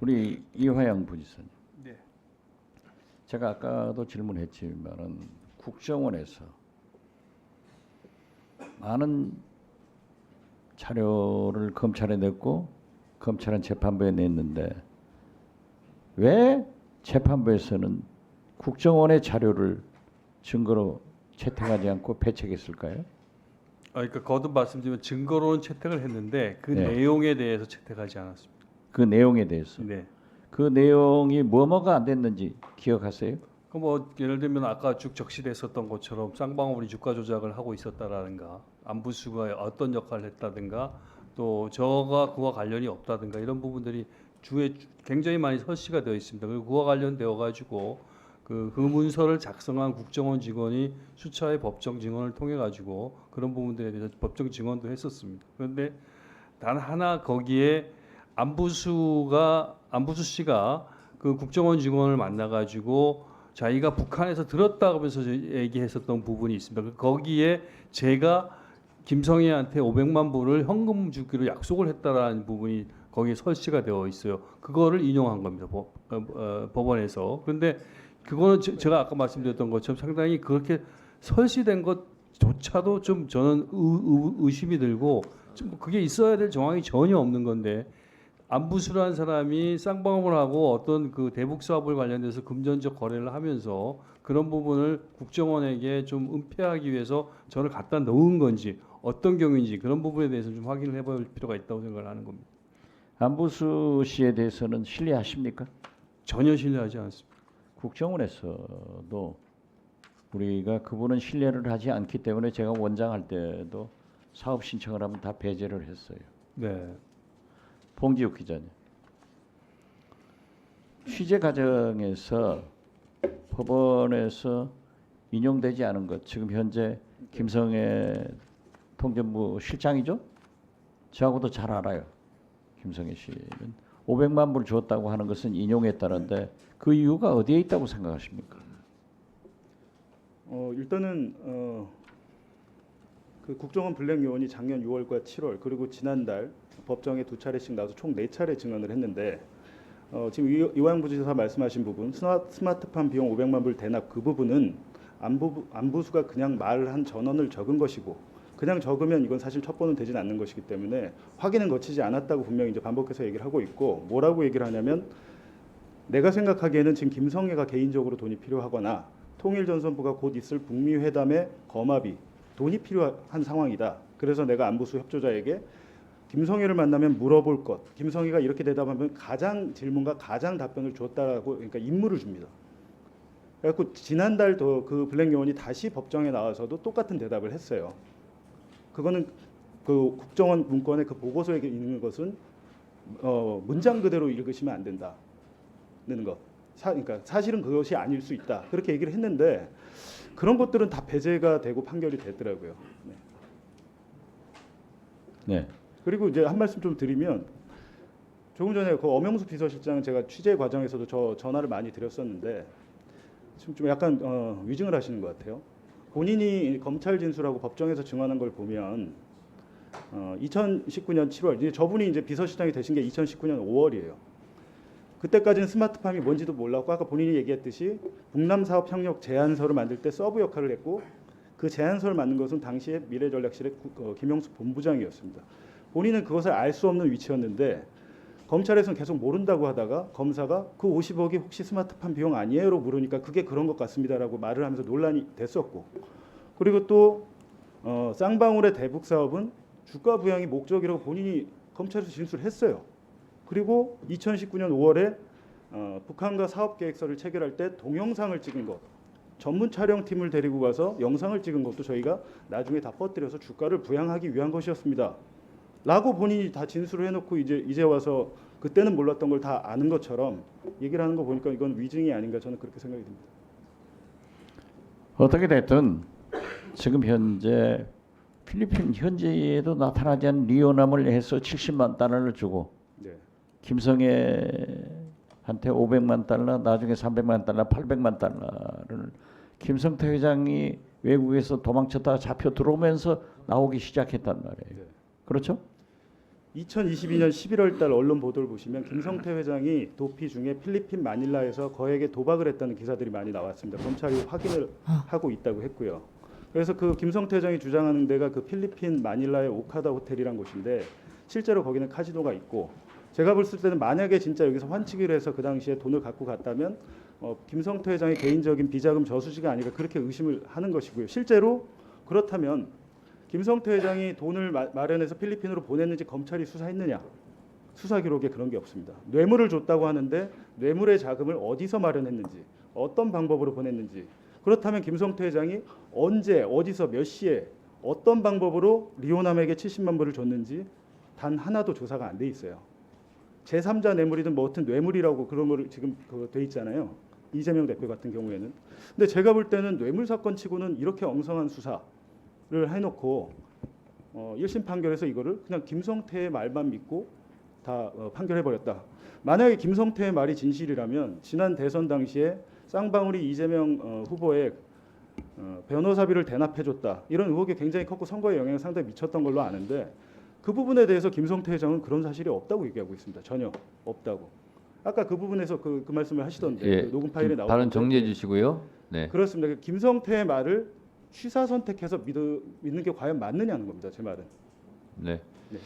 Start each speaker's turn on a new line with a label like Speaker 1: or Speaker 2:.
Speaker 1: 우리 이화영 부지사님,
Speaker 2: 네.
Speaker 1: 제가 아까도 질문했지만은 국정원에서 많은 자료를 검찰에 냈고 검찰은 재판부에 냈는데 왜 재판부에서는 국정원의 자료를 증거로 채택하지 않고 배척했을까요?
Speaker 2: 그러니까 거듭 말씀드리면 증거로는 채택을 했는데 그
Speaker 1: 네.
Speaker 2: 내용에 대해서 채택하지 않았습니다.
Speaker 1: 그 내용에 대해서
Speaker 2: 네.
Speaker 1: 그 내용이 뭐가 안 됐는지 기억하세요?
Speaker 2: 그 뭐 예를 들면 아까 쭉 적시됐었던 것처럼 쌍방울이 주가 조작을 하고 있었다라든가 안부수가 어떤 역할을 했다든가 또 저가 그와 관련이 없다든가 이런 부분들이 주에 굉장히 많이 설치가 되어 있습니다. 그리고 그와 관련되어 가지고 그 문서를 작성한 국정원 직원이 수차의 법정 증언을 통해 가지고 그런 부분들에 대해서 법정 증언도 했었습니다. 그런데 단 하나 거기에 안부수 씨가 그 국정원 직원을 만나 가지고 자기가 북한에서 들었다고 하면서 얘기했었던 부분이 있습니다. 거기에 제가 김성애한테 500만 불을 현금 주기로 약속을 했다라는 부분이 거기에 설치가 되어 있어요. 그거를 인용한 겁니다. 법원에서. 그런데 그거는 제가 아까 말씀드렸던 것처럼 상당히 그렇게 설치된 것조차도 좀 저는 의심이 들고 좀 그게 있어야 될 정황이 전혀 없는 건데 안부수라는 사람이 쌍방울하고 어떤 그 대북 사업을 관련돼서 금전적 거래를 하면서 그런 부분을 국정원에게 좀 은폐하기 위해서 저를 갖다 놓은 건지 어떤 경우인지 그런 부분에 대해서 좀 확인을 해볼 필요가 있다고 생각을 하는 겁니다.
Speaker 1: 안부수 씨에 대해서는 신뢰하십니까?
Speaker 2: 전혀 신뢰하지 않습니다.
Speaker 1: 국정원에서도 우리가 그분은 신뢰를 하지 않기 때문에 제가 원장 할 때도 사업 신청을 하면 다 배제를 했어요.
Speaker 2: 네.
Speaker 1: 봉지욱 기자님, 취재 과정에서 법원에서 인용되지 않은 것, 지금 현재 김성애 통전부 실장이죠? 저하고도 잘 알아요. 김성애 씨는 500만 불 줬다고 하는 것은 인용했다는데 그 이유가 어디에 있다고 생각하십니까?
Speaker 3: 일단은 그 국정원 블랙 요원이 작년 6월과 7월 그리고 지난달 법정에 2차례씩 나와서 총 4차례 증언을 했는데 지금 이화영 부지사 말씀하신 부분 스마트팜 비용 500만 불 대납 그 부분은 안부수가 그냥 말한 전원을 적은 것이고 그냥 적으면 이건 사실 첩보는 되진 않는 것이기 때문에 확인은 거치지 않았다고 분명히 이제 반복해서 얘기를 하고 있고 뭐라고 얘기를 하냐면 내가 생각하기에는 지금 김성애가 개인적으로 돈이 필요하거나 통일전선부가 곧 있을 북미 회담의 거마비 돈이 필요한 상황이다. 그래서 내가 안부수 협조자에게 김성애를 만나면 물어볼 것. 김성애가 이렇게 대답하면 가장 질문과 가장 답변을 줬다라고 그러니까 임무를 줍니다. 그래서 지난달도 그 블랙 요원이 다시 법정에 나와서도 똑같은 대답을 했어요. 그거는 그 국정원 문건의 그 보고서에 있는 것은 문장 그대로 읽으시면 안 된다는 것. 그러니까 사실은 그것이 아닐 수 있다. 그렇게 얘기를 했는데 그런 것들은 다 배제가 되고 판결이 되더라고요. 네.
Speaker 1: 네.
Speaker 3: 그리고 이제 한 말씀 좀 드리면 조금 전에 그 엄영수 비서실장 제가 취재 과정에서도 저 전화를 많이 드렸었는데 지금 좀 약간 위증을 하시는 것 같아요. 본인이 검찰 진술하고 법정에서 증언한 걸 보면 2019년 7월 이제 저분이 이제 비서실장이 되신 게 2019년 5월이에요. 그때까지는 스마트팜이 뭔지도 몰랐고 아까 본인이 얘기했듯이 북남사업 협력 제안서를 만들 때 서브 역할을 했고 그 제안서를 만든 것은 당시에 미래전략실의 김영수 본부장이었습니다. 본인은 그것을 알 수 없는 위치였는데 검찰에서는 계속 모른다고 하다가 검사가 그 50억이 혹시 스마트팜 비용 아니에요라고 물으니까 그게 그런 것 같습니다라고 말을 하면서 논란이 됐었고 그리고 또 쌍방울의 대북 사업은 주가 부양이 목적이라고 본인이 검찰에서 진술했어요. 그리고 2019년 5월에 북한과 사업 계획서를 체결할 때 동영상을 찍은 것 전문 촬영팀을 데리고 가서 영상을 찍은 것도 저희가 나중에 다 퍼뜨려서 주가를 부양하기 위한 것이었습니다. 라고 본인이 다 진술을 해놓고 이제 와서 그때는 몰랐던 걸 다 아는 것처럼 얘기를 하는 거 보니까 이건 위증이 아닌가 저는 그렇게 생각이 듭니다.
Speaker 1: 어떻게 됐든 지금 현재 필리핀 현지에도 나타나지 않은 리오남을 해서 70만 달러를 주고
Speaker 3: 네.
Speaker 1: 김성애한테 500만 달러, 나중에 300만 달러, 800만 달러를 김성태 회장이 외국에서 도망쳤다가 잡혀 들어오면서 나오기 시작했단 말이에요.
Speaker 3: 네.
Speaker 1: 그렇죠?
Speaker 3: 2022년 11월 달 언론 보도를 보시면 김성태 회장이 도피 중에 필리핀 마닐라에서 거액의 도박을 했다는 기사들이 많이 나왔습니다. 검찰이 확인을 하고 있다고 했고요. 그래서 그 김성태 회장이 주장하는 데가 그 필리핀 마닐라의 오카다 호텔이란 곳인데 실제로 거기는 카지노가 있고 제가 볼 때는 만약에 진짜 여기서 환치기를 해서 그 당시에 돈을 갖고 갔다면 김성태 회장의 개인적인 비자금 저수지가 아닐까 그렇게 의심을 하는 것이고요. 실제로 그렇다면 김성태 회장이 돈을 마련해서 필리핀으로 보냈는지 검찰이 수사했느냐? 수사 기록에 그런 게 없습니다. 뇌물을 줬다고 하는데 뇌물의 자금을 어디서 마련했는지, 어떤 방법으로 보냈는지, 그렇다면 김성태 회장이 언제, 어디서, 몇 시에, 어떤 방법으로 리오남에게 70만 불을 줬는지 단 하나도 조사가 안 돼 있어요. 제3자 뇌물이든 뭐 어떤 뇌물이라고 그런 걸 지금 돼 있잖아요. 이재명 대표 같은 경우에는. 근데 제가 볼 때는 뇌물 사건 치고는 이렇게 엉성한 수사를 해놓고 1심 판결에서 이거를 그냥 김성태의 말만 믿고 다 판결해버렸다. 만약에 김성태의 말이 진실이라면 지난 대선 당시에 쌍방울이 이재명 후보의 변호사비를 대납해줬다. 이런 의혹이 굉장히 컸고 선거에 영향을 상당히 미쳤던 걸로 아는데 그 부분에 대해서 김성태 회장은 그런 사실이 없다고 얘기하고 있습니다. 전혀 없다고. 아까 그 부분에서 그 말씀을 하시던데
Speaker 4: 예,
Speaker 3: 그 녹음 파일에 나오는데
Speaker 4: 발언 정리해 주시고요. 네.
Speaker 3: 그렇습니다. 김성태의 말을 취사 선택해서 믿는 게 과연 맞느냐는 겁니다. 제 말은.
Speaker 4: 네.
Speaker 3: 네.